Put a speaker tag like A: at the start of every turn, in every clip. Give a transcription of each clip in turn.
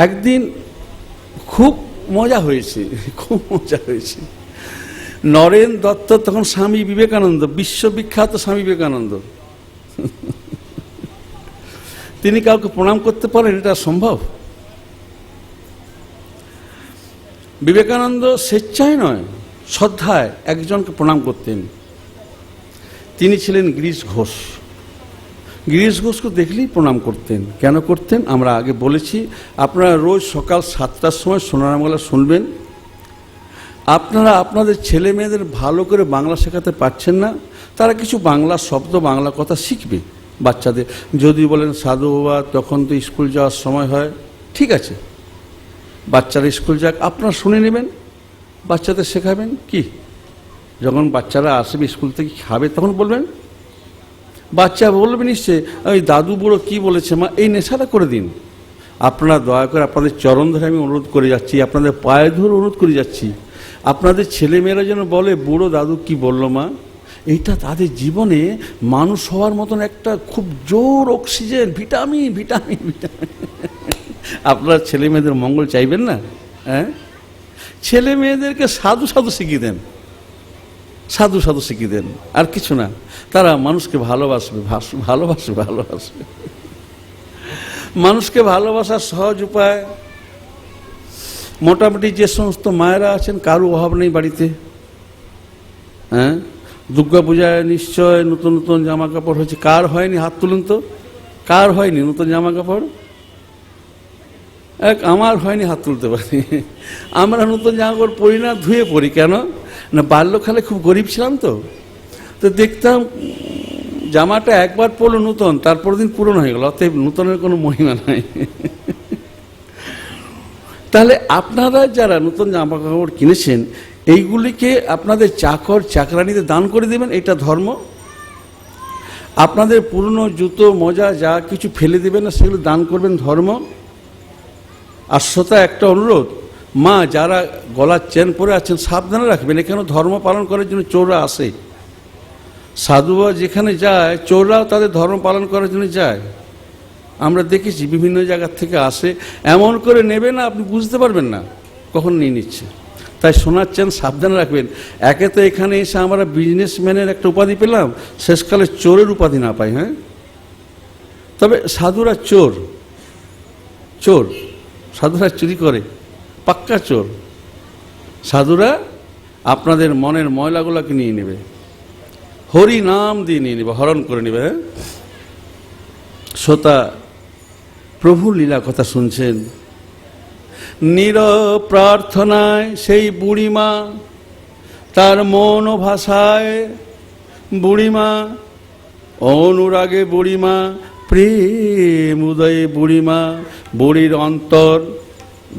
A: একদিন খুব মজা হয়েছে, খুব মজা হয়েছে। নরেন দত্ত তখন স্বামী বিবেকানন্দ, বিশ্ববিখ্যাত স্বামী বিবেকানন্দ, তিনি কাউকে প্রণাম করতে পারেন? এটা সম্ভব? বিবেকানন্দ স্বেচ্ছায় নয়, শ্রদ্ধায় একজনকে প্রণাম করতেন। তিনি ছিলেন গিরিশ ঘোষ। গিরিশ ঘোষকে দেখলেই প্রণাম করতেন। কেন করতেন আমরা আগে বলেছি। আপনারা রোজ সকাল 7টার সময় সোনার বাংলা শুনবেন। আপনারা আপনাদের ছেলে মেয়েদের ভালো করে বাংলা শেখাতে পারছেন না, তারা কিছু বাংলা শব্দ, বাংলা কথা শিখবে বাচ্চাদের। যদি বলেন সাধু বাবা, তখন তো স্কুল যাওয়ার সময় হয়, ঠিক আছে, বাচ্চারা স্কুল যাক, আপনারা শুনে নেবেন, বাচ্চাদের শেখাবেন। কি যখন বাচ্চারা আসবে স্কুল থেকে খাবে তখন বলবেন, বাচ্চা বলবে নিশ্চয়, ওই দাদু বুড়ো কি বলেছে মা, এই নেশাটা করে দিন। আপনারা দয়া করে আপনাদের চরণ ধরে আমি অনুরোধ করে যাচ্ছি, আপনাদের পায়ে ধরে অনুরোধ করে যাচ্ছি, আপনাদের ছেলেমেয়েরা যেন বলে বুড়ো দাদু কি বললো মা। এইটা তাদের জীবনে মানুষ হওয়ার মতন একটা খুব জোর অক্সিজেন, ভিটামিন ভিটামিন ভিটামিন। আপনারা ছেলে মেয়েদের মঙ্গল চাইবেন না? হ্যাঁ, ছেলে মেয়েদেরকে সাধু সাধু শিখিয়ে দেন, সাধু সাধু শিখিয়ে দেন, আর কিছু না। তারা মানুষকে ভালোবাসবে, ভালোবাসবে, ভালোবাসবে। মানুষকে ভালোবাসার সহজ উপায়, মোটামুটি যে সমস্ত মায়েরা আছেন কারো অভাব নেই বাড়িতে, হ্যাঁ, দুর্গা পূজায় নিশ্চয় নতুন নতুন জামা কাপড় হয়েছে। কার হয়নি হাত তুলুন তো, কার হয়নি নতুন জামা কাপড়? আমার হয়নি, হাত তুলতে পারি। আমরা নতুন জামা কাপড় পরি না, ধুয়ে পরি। কেন না, বাল্যকালে খুব গরিব ছিলাম তো দেখতাম জামাটা একবার পরলো নতুন, তারপর দিন পুরনো হয়ে গেল, অতএব নতুনের কোনো মহিমা নাই। তাহলে আপনারা যারা নতুন জামা কাপড় কিনেছেন, এইগুলিকে আপনাদের চাকর চাকরানিতে দান করে দেবেন, এটা ধর্ম। আপনাদের পুরনো জুতো মোজা যা কিছু ফেলে দেবেন না, সেগুলো দান করবেন, ধর্ম। আর শ্রোতা একটা অনুরোধ, মা যারা গলার চেন পরে আছেন সাবধানে রাখবেন, এখানে ধর্ম পালন করার জন্য চোররা আসে। সাধুবা যেখানে যায়, চোররাও তাদের ধর্ম পালন করার জন্য যায়। আমরা দেখেছি বিভিন্ন জায়গা থেকে আসে, এমন করে নেবে না আপনি বুঝতে পারবেন না কখন নিয়ে নিচ্ছে। তাই সোনার চেন সাবধানে রাখবেন। একে তো এখানে এসে আমরা বিজনেসম্যানের একটা উপাধি পেলাম, শেষকালে চোরের উপাধি না পাই। হ্যাঁ, তবে সাধুরা চোর, চোর সাধুরা চুরি করে, পাক্কা চোর। সাধুরা আপনাদের মনের ময়লাগুলোকে নিয়ে নেবে, হরি নাম দিয়ে নিয়ে নেবে, হরণ করে নেবে। হ্যাঁ, শ্রোতা প্রভু লীলা কথা শুনছেন। নীরব প্রার্থনায় সেই বুড়িমা, তার মন ও ভাষায় বুড়িমা, অনুরাগে বুড়িমা, প্রেম উদয়ে বুড়িমা, বুড়ির অন্তর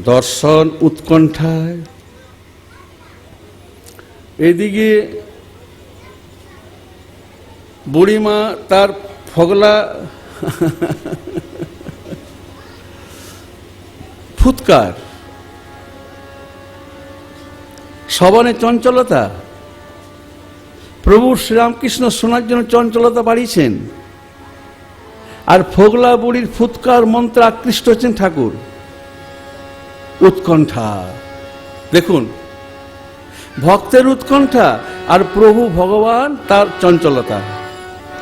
A: দর্শন উৎকণ্ঠায়। এদিকে বুড়িমা তার ফগলা ফুৎকার, সবনে চঞ্চলতা, প্রভু শ্রীরামকৃষ্ণ শোনার জন্য চঞ্চলতা বাড়িয়েছেন। আর ফগলা বুড়ির ফুৎকার মন্ত্রে আকৃষ্ট হচ্ছেন ঠাকুর। উৎকণ্ঠা দেখুন, ভক্তের উৎকণ্ঠা আর প্রভু ভগবান তার চঞ্চলতা,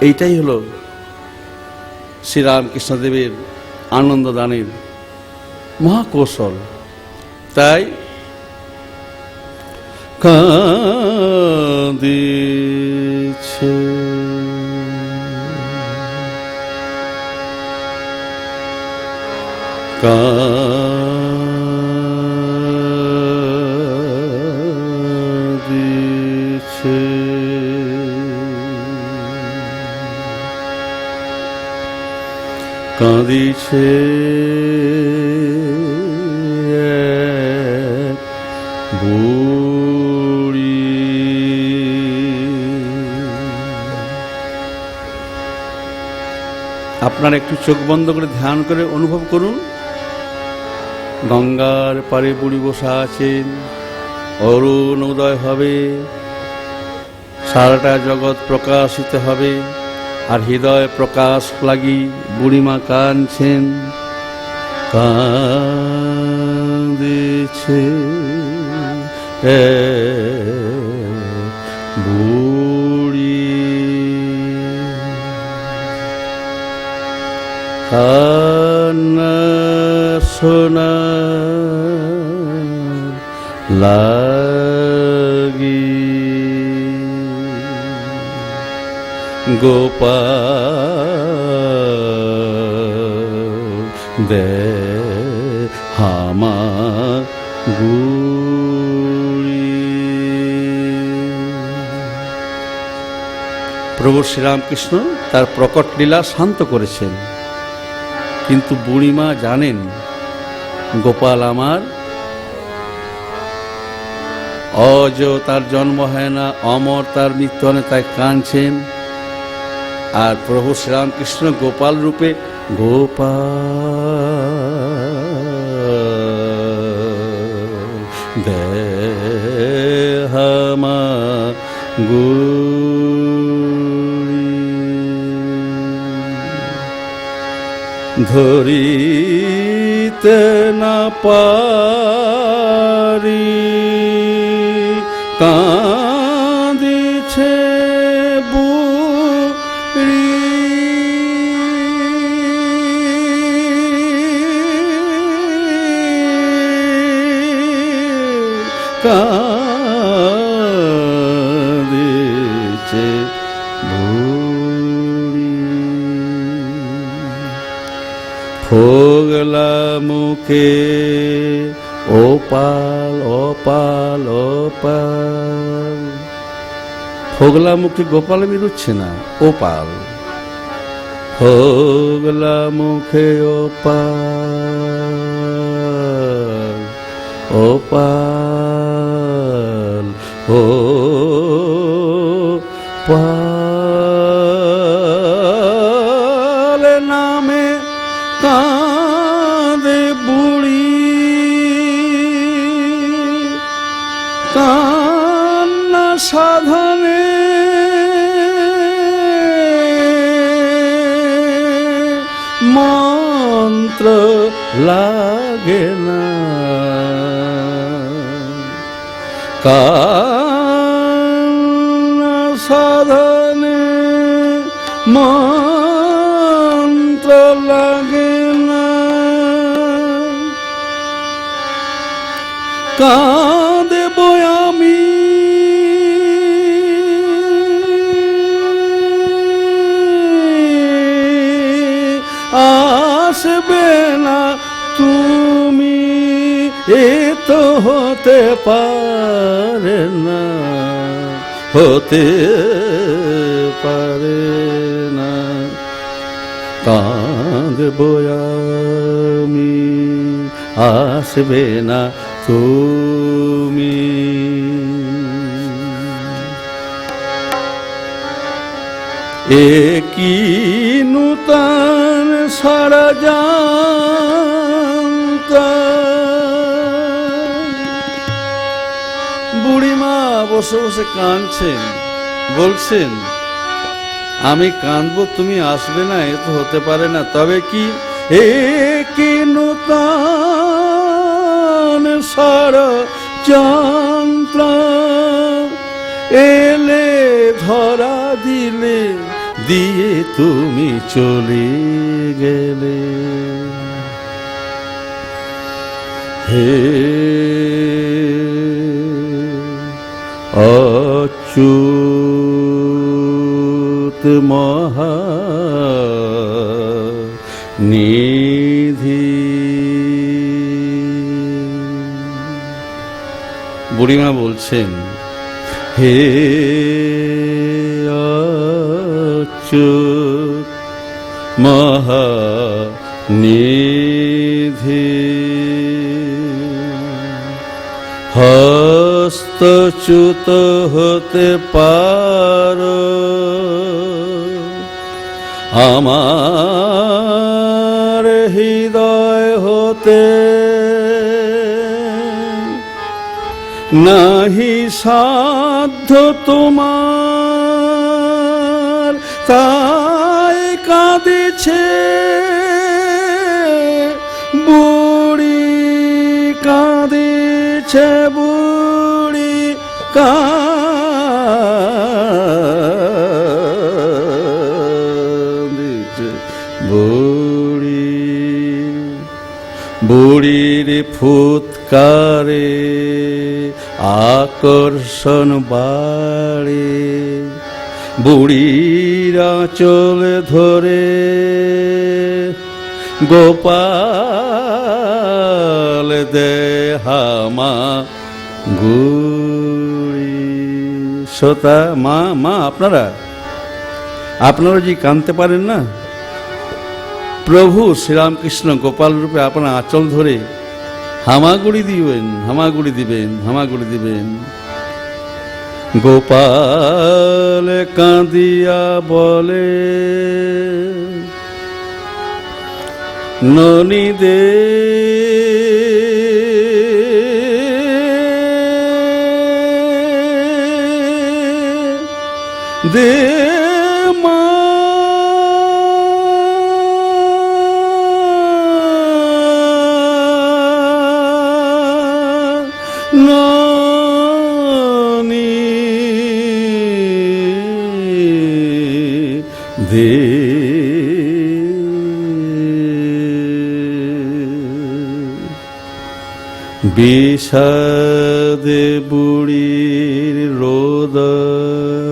A: এইটাই হলো শ্রীরামকৃষ্ণদেবের আনন্দ দানের মহাকৌশল। তাই কাঁদিছে কাঁদিছে কাঁদিছে বুড়ি। আপনারা একটু চোখ বন্ধ করে ধ্যান করে অনুভব করুন, গঙ্গার পারে বুড়ি বসা আছেন, অরুণ উদয় হবে, সারাটা জগৎ প্রকাশিত হবে, আর হৃদয় প্রকাশ লাগি বুড়িমা কাঁদছেন। কাঁদিছে বুড়ি, কান্না শোনা লাগি গোপাল দে হামা গুড়ি। প্রভু শ্রীরামকৃষ্ণ তার প্রকট লীলা শান্ত করেছেন, কিন্তু বুড়িমা জানেন গোপাল আমার অজ, তার জন্ম হয় না, অমর, তার মৃত্যু হয় না, তাই কাঁদছেন। আর প্রভু শ্রীরামকৃষ্ণ গোপাল রূপে গোপাল দেহামা গুড়ি, ধরিতে না পারি কাঁদিছে বুড়ি, কাঁদিছে বুড়ি। ফোগলা মুখে ওপাল ওপাল ওপাল, ফোগলা মুখে গোপাল বেরোচ্ছে না, ওপাল। ফোগলা মুখে ওপাল ওপাল ওপাল নামে কাঁদে বুড়ি, কান্না সাধনে মন্ত্র লাগে না, কান্না সাধনে মন্ত্র লাগে না, কাঁদেব আমি আসবে না তুমি, এ তো হতে পারে না, হতে পারে না, কাঁদব আমি আসবে না তুমি। একই নূতন সারা জানতা, বুড়িমা বসে বসে কাঁদছেন, বলছেন আমি কাঁদবো তুমি আসবে না, এ তো হতে পারে না। তবে কি একই নূতন সারা যন্ত্র এলে ধরা দিলে, দিয়ে তুমি চলে গেলে, হে অচ্যুত মহানিধি। বুড়িমা বলছেন হে অচ্যুত মহানিধি, হস্তচ্যুত হতে পারো আমার হৃদয় হতে, নাহি সাধ্য তোমার, তাই কাঁদিছে বুড়ি কাঁদে। কাঁদিছে বুড়ি কাঁদিছে বুড়ি, বুড়ির ফুৎকারে আকর্ষণ বাড়ে, বুড়ির আঁচল ধরে গোপাল দে হামা গুড়ি। শ্রোতা, মা মা আপনারা যে কাঁদতে পারেন না, প্রভু শ্রীরামকৃষ্ণ গোপাল রূপে আপনার আঁচল ধরে হামাগুড়ি দিবেন, হামাগুড়ি দিবেন, হামাগুড়ি দিবেন। গোপাল কাঁদিয়া বলে, ননি দে দে মা, ননি দে। বিষাদে বুড়ির রোদন,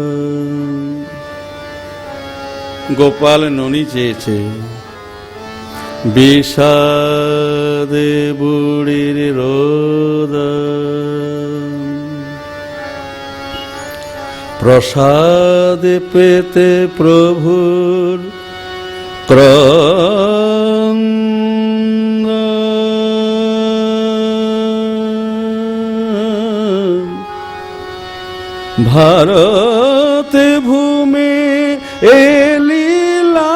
A: গোপাল ননি চেয়েছে। বিষাদে বুড়ির রোদন, প্রসাদ পেতে প্রভুর ভারত ভূমে এলিলা,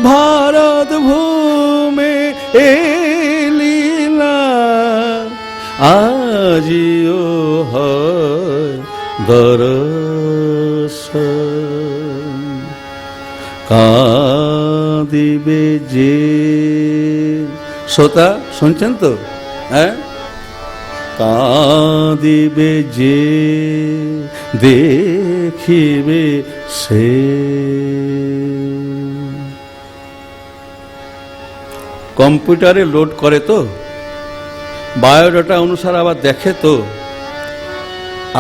A: ভারত ভূমে এলিলা, আজিও হয় দর্শন। কাঁদিবে যে, শ্রোতা শুনছেন তো? হ্যাঁ, কাঁদিবে যে দেখিবে সে। কম্পিউটারে লোড করে তো, বায়োডাটা অনুসারে আবার দেখে তো।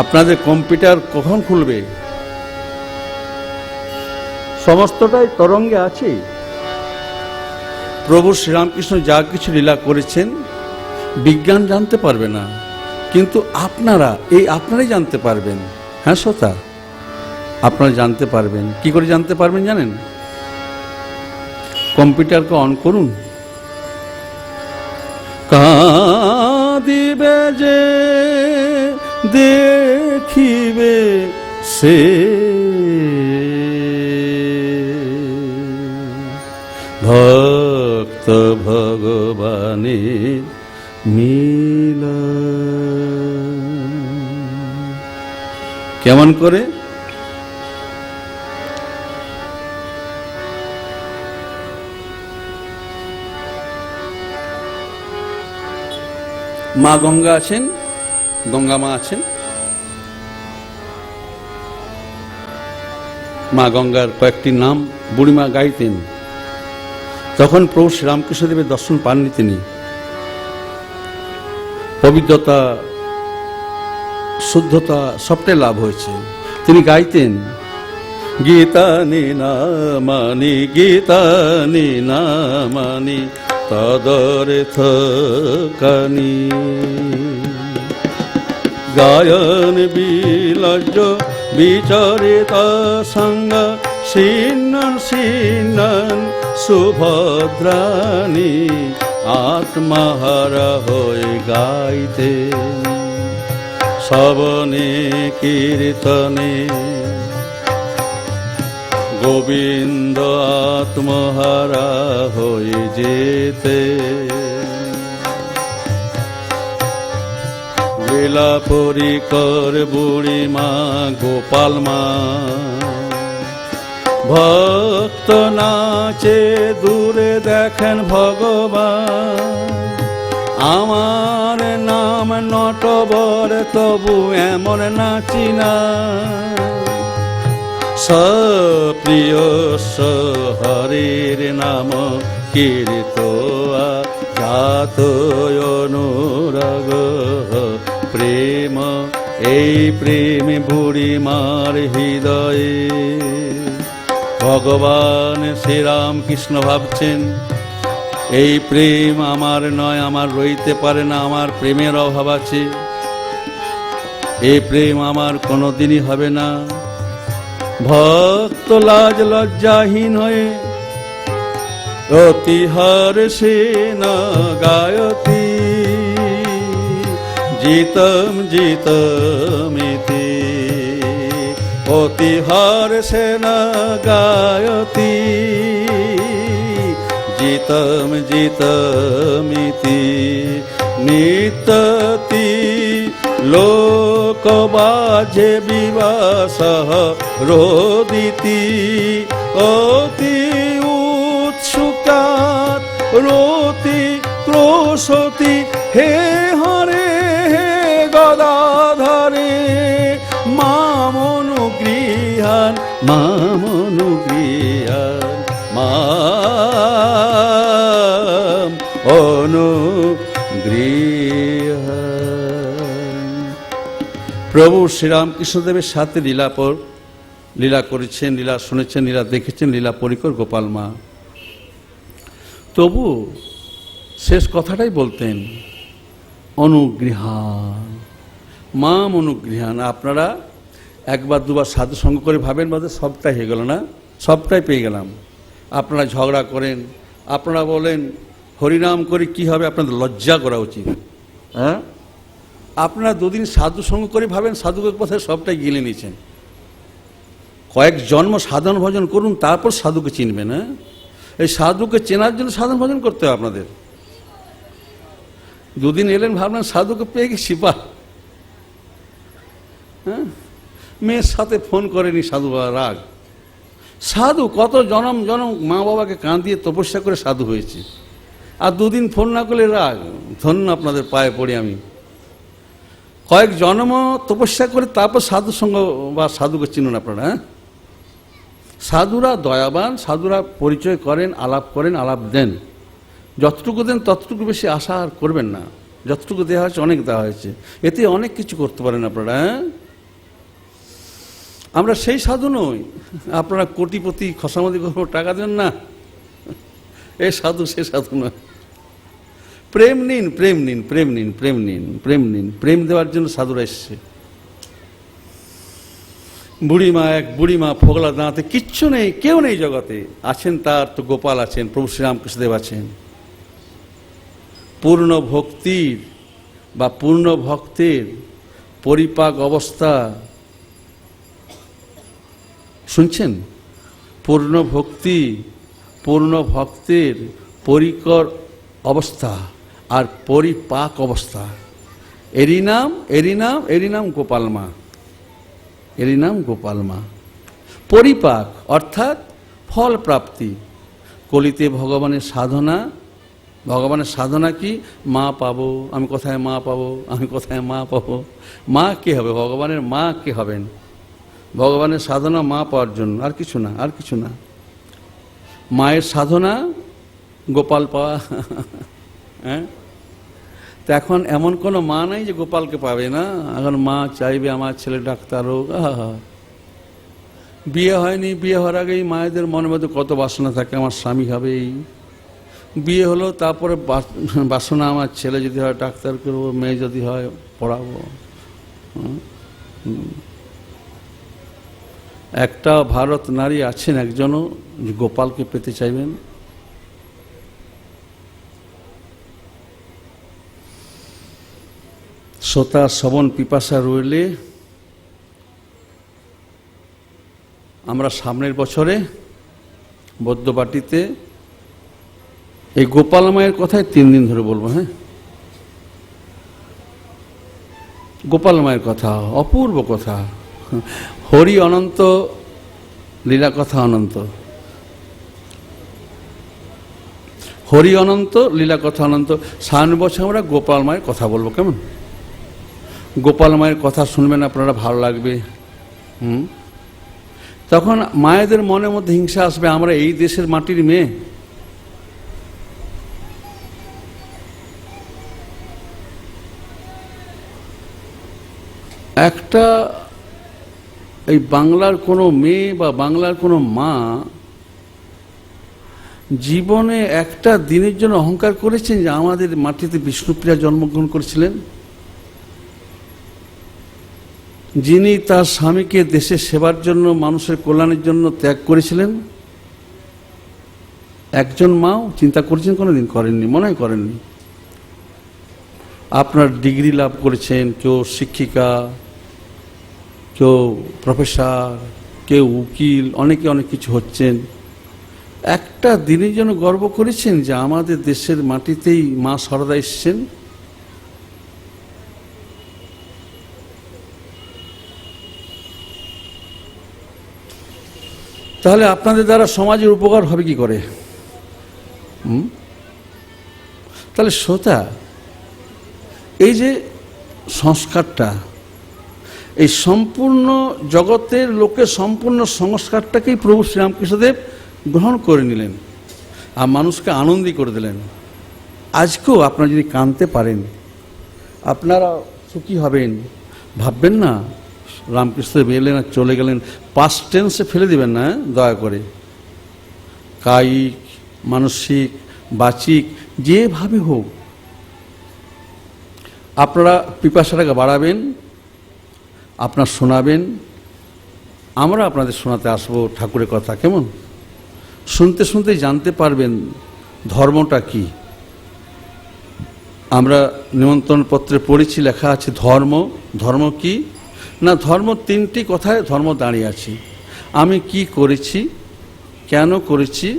A: আপনাদের কম্পিউটার কখন খুলবে? সমস্তটাই তরঙ্গে আছে। প্রভু শ্রীরামকৃষ্ণ যা কিছু লীলা করেছেন বিজ্ঞান জানতে পারবে না, কিন্তু আপনারাই জানতে পারবেন। হ্যাঁ শ্রোতা, আপনারা জানতে পারবেন। কি করে জানতে পারবেন জানেন? কম্পিউটারকে অন করুন। কাঁদিবে যে দেখিবে সে, ভক্ত ভগবানের মিলন। কেমন করে? মা গঙ্গা আছেন, গঙ্গা মা আছেন। মা গঙ্গার কয়েকটি নাম বুড়িমা গাইতেন। তখন প্রভু শ্রীরামকৃষ্ণদেবের দর্শন পাননি তিনি। পবিত্রতা, শুদ্ধতা সবটাই লাভ হয়েছে। তিনি গাইতেন, গীতা নিনামানি, গীতা নিনামানি, তদর্থ কানি, গায়ন বিলজ্জ বিচরিত সঙ্গ, সিন্নন সিন্নন সুভদ্রাণী, আত্মাহারা হয়ে গাইতেন শ্রবণে কীর্তনে। গোবিন্দ আত্মহারা হয়ে যেতে, লীলা পরিকর বুড়ি মা গোপাল মা, ভক্ত নাচে দূরে দেখেন ভগবান, আমার নাম নটবর তবু এমন নাচি না। সপ্রিয় হরির নাম কীর্তয়া জাত অনুরাগ প্রেম, এই প্রেম বুড়িমার হৃদয়ে। ভগবান শ্রীরামকৃষ্ণ ভাবছেন এই প্রেম আমার নয়, আমার রইতে পারে না, আমার প্রেমের অভাব আছে, এই প্রেম আমার কোনোদিনই হবে না। ভক্ত লাজ লজ্জাহীন হয়ে অতি হর্ষেণ গায়তি, জিতম জিতমিতি, অতি হর্ষেণ গায়তি, জিতম জিতমিতি। নিত্যতি লোকবাজে বিবাসঃ রোদিতি, অতি উৎসুকাৎ রোতি ক্রোশতি, হে হরে হে গদাধরে মামনুগৃহান মামনুগৃহান মাম অনুগৃহান। প্রভু শ্রীরামকৃষ্ণদেবের সাথে লীলা করেছেন, লীলা শুনেছেন, লীলা দেখেছেন, লীলা পরিকর গোপাল মা। তবু শেষ কথাটাই বলতেন, অনুগৃহান মাম অনুগৃহান। আপনারা একবার দুবার সাধু সঙ্গ করে ভাবেন বাদে সবটাই হয়ে গেল না, সবটাই পেয়ে গেলাম। আপনারা ঝগড়া করেন, আপনারা বলেন হরিনাম করে কি হবে, আপনাদের লজ্জা করা উচিত। হ্যাঁ, আপনারা দুদিন সাধু সঙ্গ করে ভাবেন সাধুকের কথায় সবটাই গিলে নিয়েছেন। কয়েক জন্ম সাধন ভজন করুন, তারপর সাধুকে চিনবেন। হ্যাঁ, এই সাধুকে চেনার জন্য সাধন ভজন করতে হবে আপনাদের। দুদিন এলেন ভাবলেন সাধুকে পেয়ে গেছি, বাহ। হ্যাঁ, মেয়ের সাথে ফোন করেনি সাধু বাবা, রাগ। সাধু কত জনম জনম মা বাবাকে কাঁদিয়ে তপস্যা করে সাধু হয়েছে, আর দুদিন ফোন না করলে রাগ। ধন্য আপনাদের পায়ে পড়ি আমি। কয়েক জন্ম তপস্যা করে তারপর সাধু সঙ্গ বা সাধুকে চিনুন আপনারা। হ্যাঁ, সাধুরা দয়াবান, সাধুরা পরিচয় করেন, আলাপ করেন, আলাপ দেন। যতটুকু দেন ততটুকু বেশি আশা আর করবেন না। যতটুকু দেওয়া হয়েছে অনেক দেওয়া হয়েছে, এতে অনেক কিছু করতে পারেন আপনারা। হ্যাঁ, আমরা সেই সাধু নই আপনারা কোটিপতি খসামতি টাকা দেন না, এ সাধু সে সাধু নয়। প্রেম নিন, প্রেম নিন, প্রেম নিন, প্রেম নিন, প্রেম নিন। প্রেম দেওয়ার জন্য সাধুরা এসছে। বুড়িমা, এক বুড়িমা ফোগলা দাঁড়াতে, কিচ্ছু নেই, কেউ নেই জগতে। আছেন তার তো গোপাল আছেন, প্রভু শ্রীরামকৃষ্ণদেব আছেন। পূর্ণ ভক্তির বা পূর্ণ ভক্তের পরিপাক অবস্থা শুনছেন? পূর্ণ ভক্তি, পূর্ণ ভক্তের পরিকর অবস্থা আর পরিপাক অবস্থা, এরই নাম গোপাল মা, এরই নাম গোপাল মা। পরিপাক অর্থাৎ ফল প্রাপ্তি। কলিতে ভগবানের সাধনা, ভগবানের সাধনা কি? মা পাবো, আমি কোথায় মা পাবো, আমি কোথায় মা পাবো। মা কে হবে? ভগবানের মা কে হবেন? ভগবানের সাধনা মা পাওয়ার জন্য, আর কিছু না, আর কিছু না। মায়ের সাধনা গোপাল পাওয়া। হ্যাঁ, তো এখন এমন কোনো মা নাই যে গোপালকে পাবে না। এখন মা চাইবে আমার ছেলে ডাক্তার হোক। বিয়ে হয়নি, বিয়ে হওয়ার আগেই মায়েদের মনের মধ্যে কত বাসনা থাকে, আমার স্বামী হবেই। বিয়ে হলো, তারপরে বাসনা আমার ছেলে যদি হয় ডাক্তার করবো, মেয়ে যদি হয় পড়াবো। একটা ভারত নারী আছেন একজনও যে গোপালকে পেতে চাইবেন? শ্রোতা শ্রবণ পিপাসা রইলে আমরা সামনের বছরে বৌদ্ধবাটিতে এই গোপাল মায়ের কথায় 3 দিন ধরে বলবো। হ্যাঁ, গোপাল মায়ের কথা অপূর্ব কথা। হরি অনন্ত লীলা কথা অনন্ত। হরি অনন্ত, লীলা কথা অনন্ত। 5 বছর আমরা গোপাল মায়ের কথা বলবো, কেমন? গোপাল মায়ের কথা শুনবেন আপনারা, ভালো লাগবে। তখন মায়েদের মনের মধ্যে হিংসা আসবে, আমরা এই দেশের মাটির মেয়ে, একটা এই বাংলার কোনো মেয়ে বা বাংলার কোনো মা জীবনে একটা দিনের জন্য অহংকার করেছেন যে আমাদের মাটিতে বিষ্ণুপ্রিয়া জন্মগ্রহণ করেছিলেন, যিনি তার স্বামীকে দেশের সেবার জন্য, মানুষের কল্যাণের জন্য ত্যাগ করেছিলেন? একজন মাও চিন্তা করেছেন? কোনোদিন করেননি, মনে হয় করেননি। আপনার ডিগ্রি লাভ করেছেন, কেউ শিক্ষিকা, কেউ প্রফেসর, কেউ উকিল, অনেকে অনেক কিছু হচ্ছেন। একটা দিনের জন্য গর্ব করেছেন যে আমাদের দেশের মাটিতেই মা সারদা এসেছেন? তাহলে আপনাদের দ্বারা সমাজের উপকার হবে কি করে? তাহলে শ্রোতা, এই যে সংস্কারটা, এই সম্পূর্ণ জগতের লোকের সম্পূর্ণ সংস্কারটাকেই প্রভু শ্রীরামকৃষ্ণদেব গ্রহণ করে নিলেন আর মানুষকে আনন্দী করে দিলেন। আজকেও আপনারা যদি কানতে পারেন, আপনারা সুখী হবেন। ভাববেন না রামকৃষ্ণদেব এলেন আর চলে গেলেন, পাস্ট টেন্সে ফেলে দিবেন না, দয়া করে। কায়িক, মানসিক, বাচিক, যেভাবে হোক আপনারা পিপাসাটাকে বাড়াবেন, আপনার শোনাবেন, আমরা আপনাদের শোনাতে আসবো ঠাকুরের কথা, কেমন? শুনতে শুনতে জানতে পারবেন ধর্মটা কি। আমরা নিমন্ত্রণ পত্রে পড়েছি, লেখা আছে ধর্ম। ধর্ম কি না, ধর্ম 3টি কথায় ধর্ম দাঁড়িয়ে আছে। আমি কি করেছি, কেন করেছি,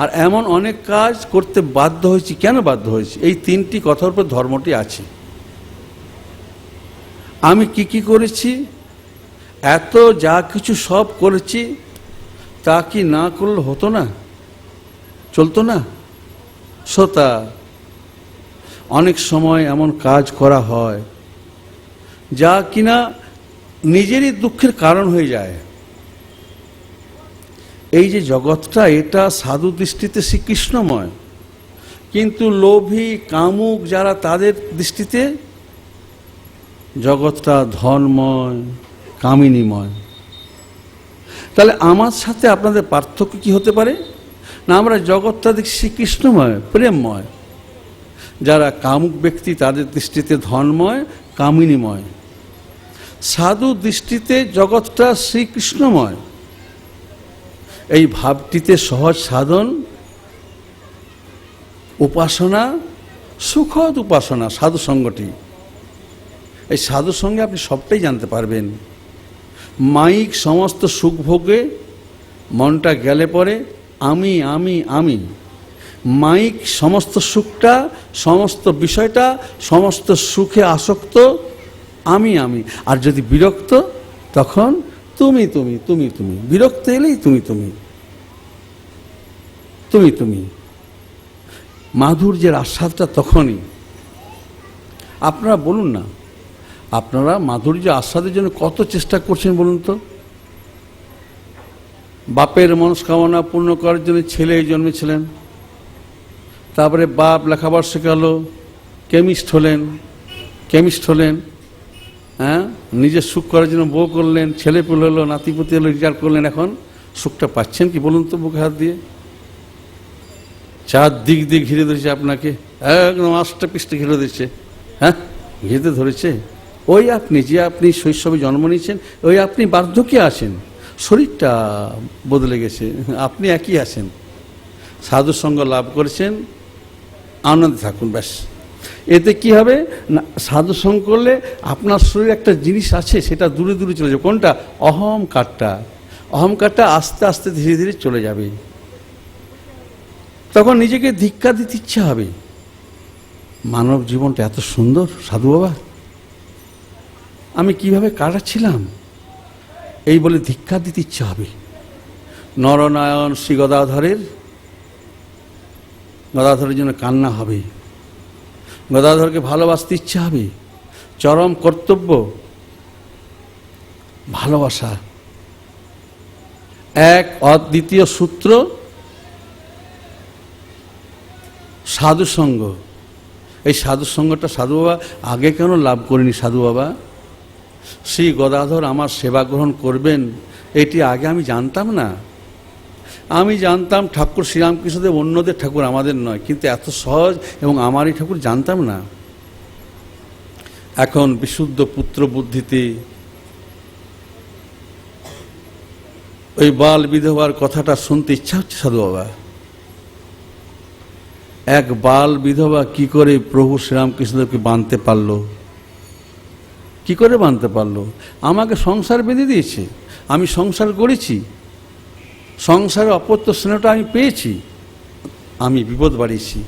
A: আর এমন অনেক কাজ করতে বাধ্য হয়েছি, কেন বাধ্য হয়েছি, এই 3টি কথার উপর ধর্মটি আছে। আমি কি করেছি, এত যা কিছু সব করেছি, তা কি না করলে হতো না, চলতো না? শ্রোতা, অনেক সময় এমন কাজ করা হয় যা কিনা নিজেরই দুঃখের কারণ হয়ে যায়। এই যে জগৎটা, এটা সাধু দৃষ্টিতে শ্রীকৃষ্ণময়, কিন্তু লোভী কামুক যারা, তাদের দৃষ্টিতে জগৎটা ধনময়, কামিনীময়। তাহলে আমার সাথে আপনাদের পার্থক্য কি হতে পারে না, আমরা জগৎটা দেখি শ্রীকৃষ্ণময়, প্রেমময়। যারা কামুক ব্যক্তি, তাদের দৃষ্টিতে ধনময়, কামিনীময়। সাধু দৃষ্টিতে জগৎটা শ্রীকৃষ্ণময়। এই ভাবটিতে সহজ সাধন, উপাসনা, সুখদ উপাসনা, সাধু সঙ্গটি। এই সাধু সঙ্গে আপনি সবটাই জানতে পারবেন। মাইক সমস্ত সুখ ভোগে মনটা গেলে পরে আমি আমি আমি, মাইক সমস্ত সুখটা, সমস্ত বিষয়টা, সমস্ত সুখে আসক্ত আমি আমি। আর যদি বিরক্ত, তখন তুমি তুমি তুমি তুমি, বিরক্ত এলেই তুমি তুমি তুমি তুমি। মাধুর্যের আস্বাদটা তখনই। আপনারা বলুন না, আপনারা মাধুর্য আস্বাদের জন্য কত চেষ্টা করছেন বলুন তো? বাপের মনস্কামনা পূর্ণ করার জন্য ছেলে জন্মেছিলেন, তারপরে বাপ লেখাপড়া শেখালো, কেমিস্ট হলেন, হ্যাঁ, নিজের সুখ করার জন্য বউ করলেন, ছেলে পুলে হলো, নাতিপুতি হলো, রিটায়ার করলেন। এখন সুখটা পাচ্ছেন কি বলুন তো? বুকে হাত দিয়ে চারদিক দিয়ে ঘিরে ধরেছে আপনাকে, একদম আষ্টে পৃষ্ঠে ঘিরে ধরেছে। হ্যাঁ, ঘিরে ধরেছে। ওই আপনি যে আপনি শৈশবে জন্ম নিয়েছেন, ওই আপনি বার্ধক্যে আছেন, শরীরটা বদলে গেছে, আপনি একই আছেন। সাধু সঙ্গ লাভ করেছেন, আনন্দে থাকুন, ব্যাস। এতে কি হবে না, সাধু সঙ্গ করলে আপনার শরীরে একটা জিনিস আছে, সেটা দূরে দূরে চলে যাবে। কোনটা? অহংকারটা আস্তে আস্তে ধীরে ধীরে চলে যাবে। তখন নিজেকে ধিক্কা দিতে ইচ্ছা হবে, মানব জীবনটা এত সুন্দর, সাধু বাবা আমি কিভাবে কাটাচ্ছিলাম, এই বলে ধিক্কার দিতে ইচ্ছা হবে। নরনারায়ণ শ্রী গদাধরের জন্য কান্না হবে, গদাধরকে ভালোবাসতে ইচ্ছা হবে, চরম কর্তব্য ভালোবাসা। এক অদ্বিতীয় সূত্র সাধুসঙ্গ। এই সাধুসঙ্গটা সাধু বাবা আগে কেন লাভ করিনি? সাধু বাবা শ্রী গদাধর আমার সেবা গ্রহণ করবেন এটি আগে আমি জানতাম না। আমি জানতাম ঠাকুর শ্রীরামকৃষ্ণদেব অন্যদের ঠাকুর, আমাদের নয়, কিন্তু এত সহজ এবং আমারই ঠাকুর জানতাম না। এখন বিশুদ্ধ পুত্র বুদ্ধিতে ওই বাল বিধবার কথাটা শুনতে ইচ্ছা হচ্ছে সাধু বাবা। এক বাল বিধবা কি করে প্রভু শ্রীরামকৃষ্ণদেবকে বাঁধতে পারলো? কি করে বাঁধতে পারলো? আমাকে সংসার বেঁধে দিয়েছে, আমি সংসার করেছি, সংসারের অপত্য স্নেহটা আমি পেয়েছি, আমি বিপদ বাড়িয়েছি।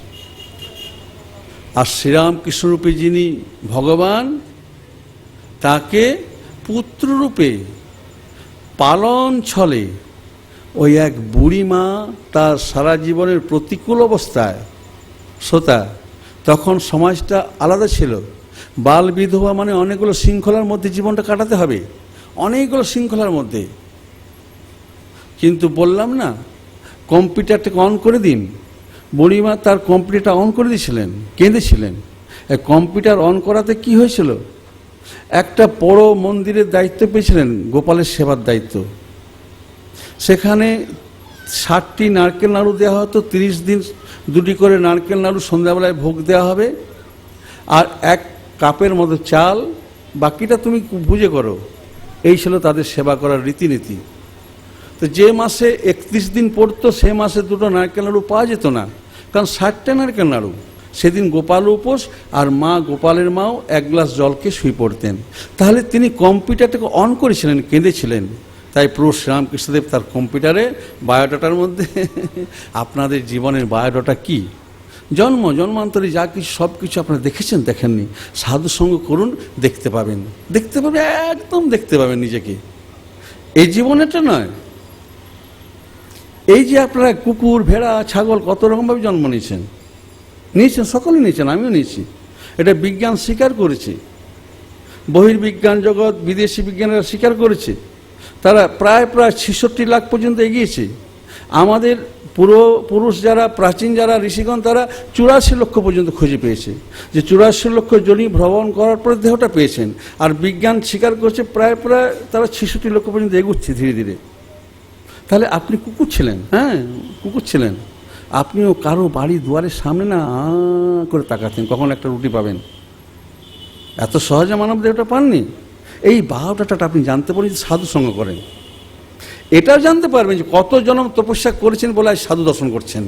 A: আর শ্রীরামকৃষ্ণরূপে যিনি ভগবান, তাকে পুত্ররূপে পালন ছলে ওই এক বুড়ি মা তার সারা জীবনের প্রতিকূল অবস্থায় শ্রোতা, তখন সমাজটা আলাদা ছিল। বাল বিধবা মানে অনেকগুলো শৃঙ্খলার মধ্যে জীবনটা কাটাতে হবে, অনেকগুলো শৃঙ্খলার মধ্যে। কিন্তু বললাম না, কম্পিউটারটাকে অন করে দিন। বুড়িমা তার কম্পিউটারটা অন করে দিয়েছিলেন, কেঁদেছিলেন। এই কম্পিউটার অন করাতে কি হয়েছিল? একটা বড় মন্দিরের দায়িত্ব পেয়েছিলেন, গোপালের সেবার দায়িত্ব। সেখানে 60টি নারকেল নাড়ু দেওয়া হতো, 30 দিন 2টি করে নারকেল নাড়ু সন্ধ্যাবেলায় ভোগ দেওয়া হবে, আর 1 কাপের মতো চাল, বাকিটা তুমি বুঝে করো। এই ছিল তাদের সেবা করার রীতিনীতি। তো যে মাসে 31 দিন পড়তো সে মাসে 2টো নারকেল নাড়ু পাওয়া যেত না, কারণ 60টা নারকেল নাড়ু। সেদিন গোপাল উপোস, আর মা গোপালের মাও 1 গ্লাস জলকে শুয়ে পড়তেন। তাহলে তিনি কম্পিউটারটাকে অন করেছিলেন, কেঁদেছিলেন। তাই প্রভু শ্রীরামকৃষ্ণদেব তার কম্পিউটারে বায়োডাটার মধ্যে আপনাদের জীবনের বায়োডাটা কি, জন্মান্তরে যা কিছু সব কিছু আপনারা দেখেছেন, দেখেননি, সাধুসঙ্গ করুন, দেখতে পাবেন, একদম দেখতে পাবেন নিজেকে। এই জীবনেটা নয়, এই যে আপনারা কুকুর, ভেড়া, ছাগল কত রকমভাবে জন্ম নিয়েছেন, সকলে নিয়েছেন, আমিও নিয়েছি। এটা বিজ্ঞান স্বীকার করেছে, বহির্বিজ্ঞান জগৎ, বিদেশি বিজ্ঞানীরা স্বীকার করেছে। তারা প্রায় 66 লাখ পর্যন্ত এগিয়েছে। আমাদের পূর্বপুরুষ যারা, প্রাচীন যারা ঋষিগণ, তারা 84 লক্ষ পর্যন্ত খুঁজে পেয়েছে, যে 84 লক্ষ জনি ভ্রমণ করার পরে দেহটা পেয়েছেন। আর বিজ্ঞান স্বীকার করছে প্রায় তারা 66 লক্ষ পর্যন্ত এগুচ্ছে ধীরে ধীরে। তাহলে আপনি কুকুর ছিলেন, হ্যাঁ কুকুর ছিলেন। আপনিও কারো বাড়ি দুয়ারের সামনে না করে তাকাতেন কখন একটা রুটি পাবেন। এত সহজে মানব দেহটা পাননি। এই 12টাটা আপনি জানতে পারেন যে সাধু সঙ্গ করেন। এটাও জানতে পারবেন যে কত জনম তপস্যা করেছেন বলে আজ সাধু দর্শন করছেন।